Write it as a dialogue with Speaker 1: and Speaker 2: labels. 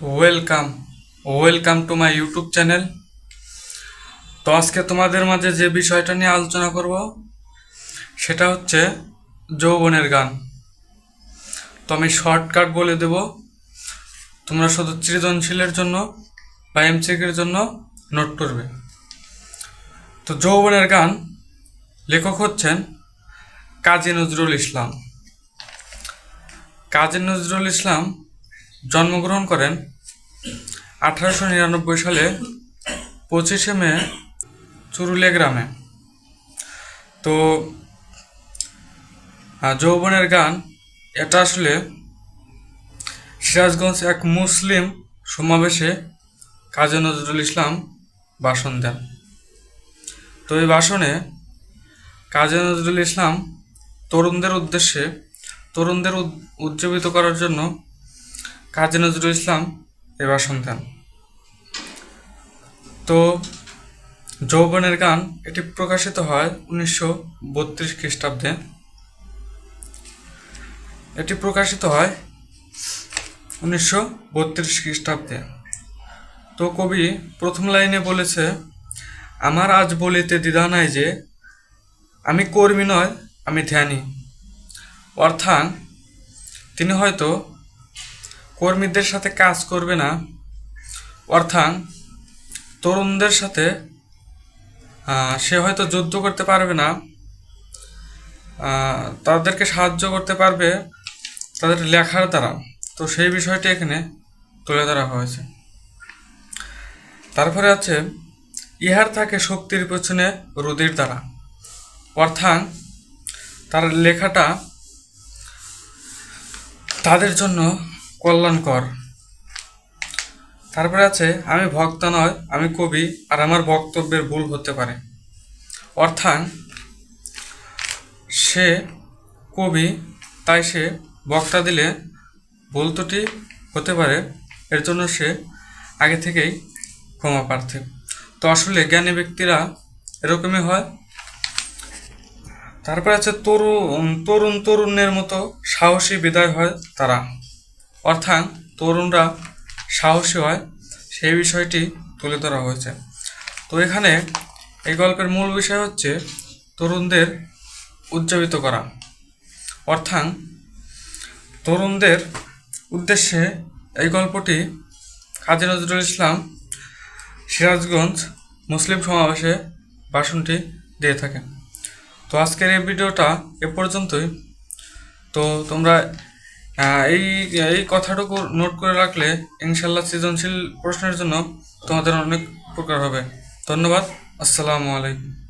Speaker 1: Welcome welcome to my YouTube channel. তো আজকে তোমাদের মাঝে যে বিষয়টা নিয়ে আলোচনা করব সেটা হচ্ছে যৌবনের গান। তো আমি শর্টকাট বলে দেব, তোমরা শুধু সৃজনশীলের জন্য বা এমসিকিউর জন্য নোট করবে। তো যৌবনের গান লেখক হচ্ছেন কাজী নজরুল ইসলাম। কাজী নজরুল ইসলাম জন্মগ্রহণ করেন 1899 সালে 25শে মে চুরুলিয়া গ্রামে। তো যৌবনের গান এটা আসলে সিরাজগঞ্জ এক মুসলিম সমাবেশে কাজী নজরুল ইসলাম ভাষণ দেন। তো এই ভাষণে কাজী নজরুল ইসলাম তরুণদের উদ্দেশ্যে তরুণদের উজ্জীবিত করার জন্য কাজী নজরুল ইসলাম এই ভাষণ দেন। তো যৌবনের গান এটি প্রকাশিত হয় 1932 খ্রিস্টাব্দে। এটি প্রকাশিত হয় 1932 খ্রিস্টাব্দে। তো কবি প্রথম লাইনে বলেছে, আমার আজ বলিতে দ্বিধা নাই যে আমি কর্মী নয় আমি ধ্যানী। অর্থাৎ তিনি হয়তো কর্মীদের সাথে কাজ করবে না, অর্থাৎ তরুণদের সাথে সে হয়তো যুদ্ধ করতে পারবে না, তাদেরকে সাহায্য করতে পারবে তাদের লেখার দ্বারা। তো সেই বিষয়টি এখানে তুলে ধরা হয়েছে। তারপরে আছে, ইহার থাকে শক্তির পেছনে রুধির দ্বারা। অর্থাৎ তার লেখাটা তাদের জন্য কল্যাণকর। তারপরে আছে, আমি বক্তা নয় আমি কবি, আর আমার বক্তব্যের ভুল হতে পারে। অর্থাৎ সে কবি, তাই সে বক্তা দিলে ভুল ত্রুটি হতে পারে, এর জন্য সে আগে থেকেই ক্ষমা প্রার্থী। তো আসলে জ্ঞানী ব্যক্তিরা এরকমই হয়। তারপরে আছে, তরুণের মতো সাহসী বিদায় হয় তারা। অর্থাৎ তরুণরা সাহসী হয়, সেই বিষয়টি তুলে ধরা হয়েছে। তো এখানে এই গল্পের মূল বিষয় হচ্ছে তরুণদের উজ্জীবিত করা। অর্থাৎ তরুণদের উদ্দেশ্যে এই গল্পটি কাজী নজরুল ইসলাম সিরাজগঞ্জ মুসলিম সমাবেশে ভাষণটি দিয়ে থাকেন। তো আজকের এই ভিডিওটা এ পর্যন্তই। তো তোমরা এই এই কথাটুকু নোট করে রাখলে ইনশাল্লাহ সৃজনশীল প্রশ্নের জন্য তোমাদের অনেক উপকার হবে। ধন্যবাদ। আসসালামু আলাইকুম।